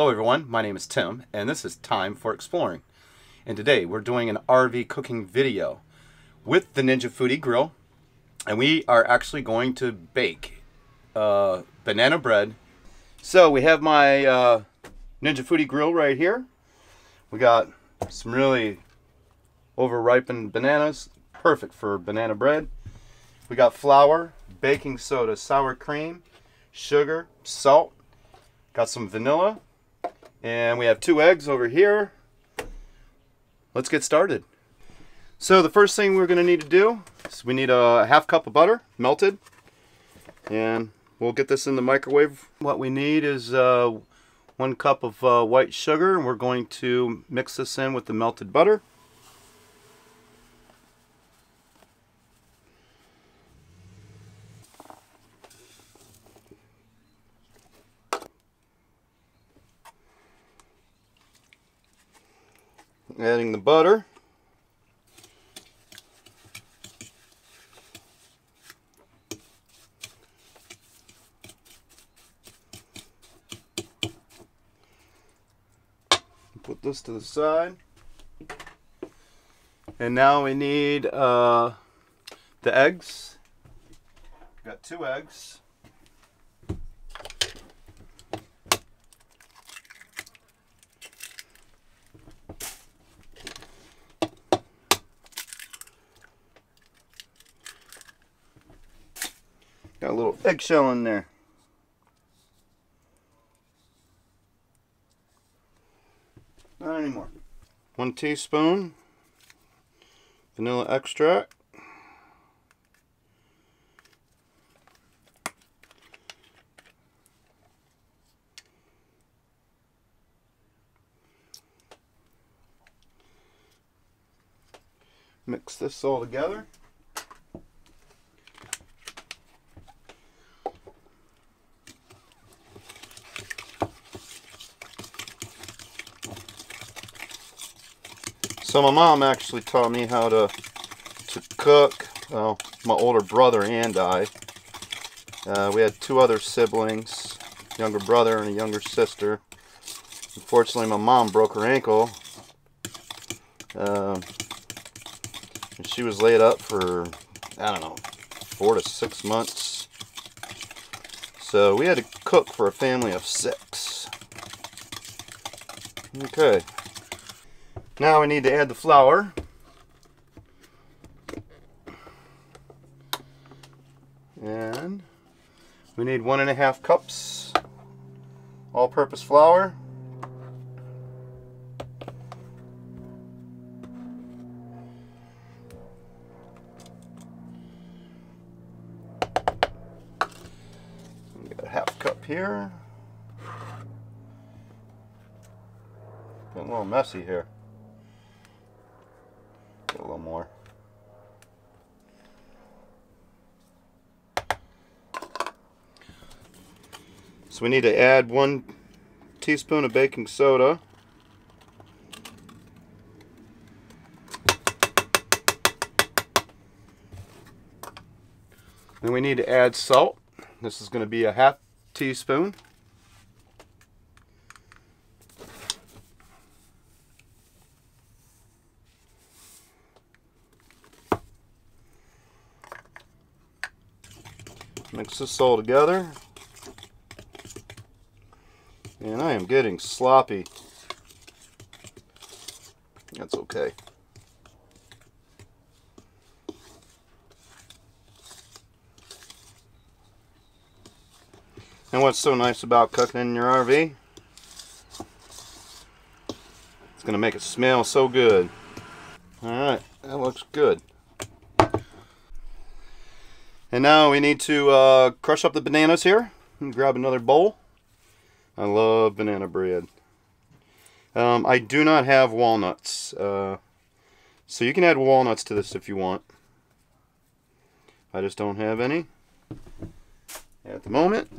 Hello everyone, my name is Tim, and this is Time for Exploring. And today we're doing an RV cooking video with the Ninja Foodie Grill, and we are actually going to bake banana bread. So we have my Ninja Foodie Grill right here. We got some really over-ripened bananas, perfect for banana bread. We got flour, baking soda, sour cream, sugar, salt, got some vanilla, and we have 2 eggs over here. Let's get started. So the first thing we're going to need to do is we need a ½ cup of butter, melted, and we'll get this in the microwave. What we need is 1 cup of white sugar, and we're going to mix this in with the melted butter. Adding the butter. Put this to the side. And now we need the eggs. Got 2 eggs. Got a little eggshell in there. Not anymore. 1 teaspoon vanilla extract. Mix this all together. So my mom actually taught me how to cook. Well, my older brother and I. We had 2 other siblings, younger brother and a younger sister. Unfortunately, my mom broke her ankle. And she was laid up for, I don't know, 4 to 6 months. So we had to cook for a family of 6. Okay. Now we need to add the flour. And we need 1½ cups all-purpose flour. We got a ½ cup here. Getting a little messy here. Get a little more. So we need to add 1 teaspoon of baking soda. Then we need to add salt. This is going to be a ½ teaspoon. Mix this all together. And I am getting sloppy. That's okay. And what's so nice about cooking in your RV? It's going to make it smell so good. Alright, that looks good. And now we need to crush up the bananas here and grab another bowl. I love banana bread. I do not have walnuts, so you can add walnuts to this if you want. I just don't have any at the moment.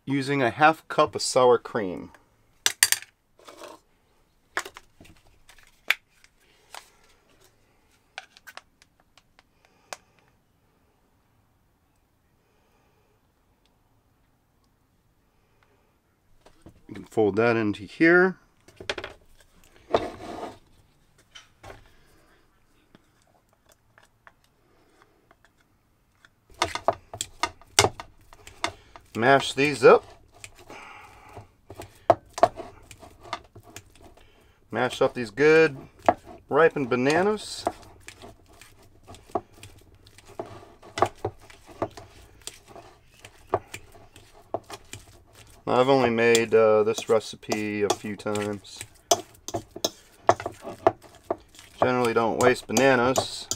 Using a ½ cup of sour cream. Fold that into here. Mash these up. Mash up these good ripened bananas. I've only made this recipe a few times. Generally don't waste bananas.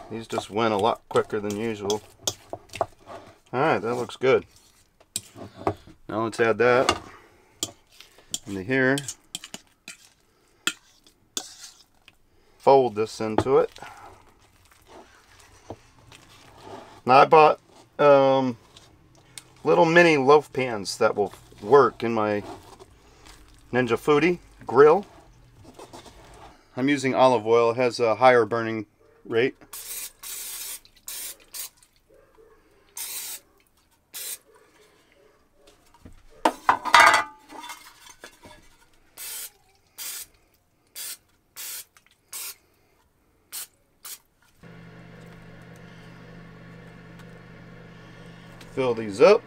These just went a lot quicker than usual. Alright, that looks good. Now let's add that into here. Fold this into it. Now I bought little mini loaf pans that will work in my Ninja Foodie Grill. I'm using olive oil. It has a higher burning rate. Fill these up.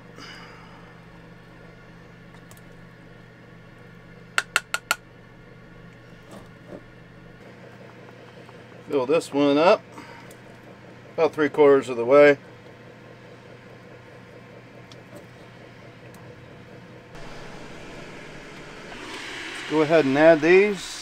Fill this one up about 3/4 of the way. Let's go ahead and add these.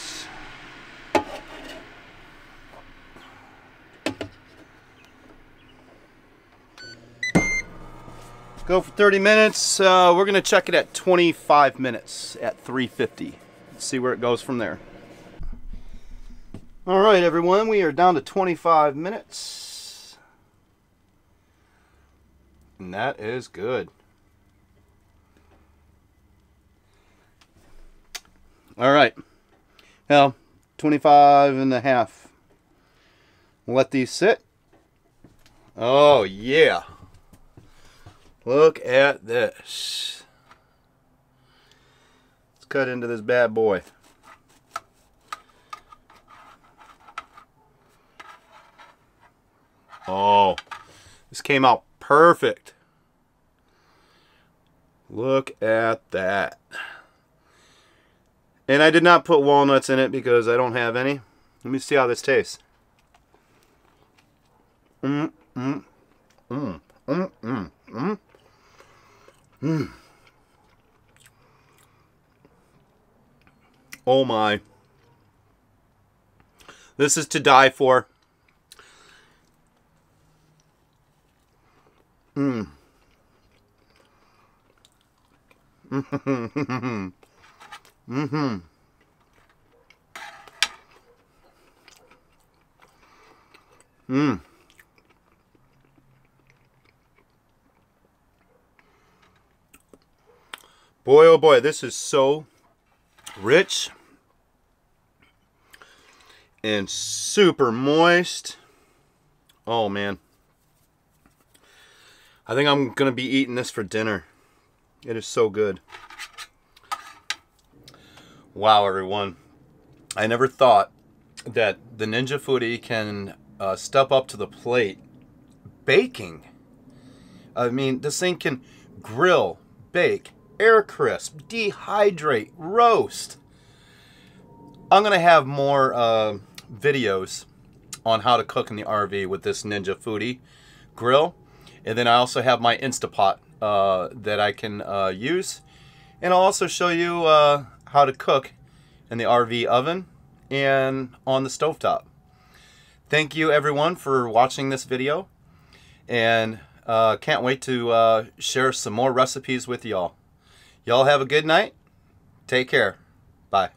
Go for 30 minutes. We're going to check it at 25 minutes at 350. Let's see where it goes from there. All right, everyone, we are down to 25 minutes. And that is good. All right. Now, 25.5. Let these sit. Oh, yeah. Look at this. Let's cut into this bad boy. Oh, this came out perfect. Look at that. And I did not put walnuts in it because I don't have any. Let me see how this tastes. Oh my. This is to die for. Boy, oh boy, this is so rich and super moist. Oh man. I think I'm going to be eating this for dinner. It is so good. Wow, everyone. I never thought that the Ninja Foodie can step up to the plate baking. I mean, this thing can grill, bake, air crisp, dehydrate, roast. I'm going to have more videos on how to cook in the RV with this Ninja Foodie Grill. And then I also have my Instapot that I can use. And I'll also show you how to cook in the RV oven and on the stovetop. Thank you everyone for watching this video. And can't wait to share some more recipes with y'all. Y'all have a good night. Take care. Bye.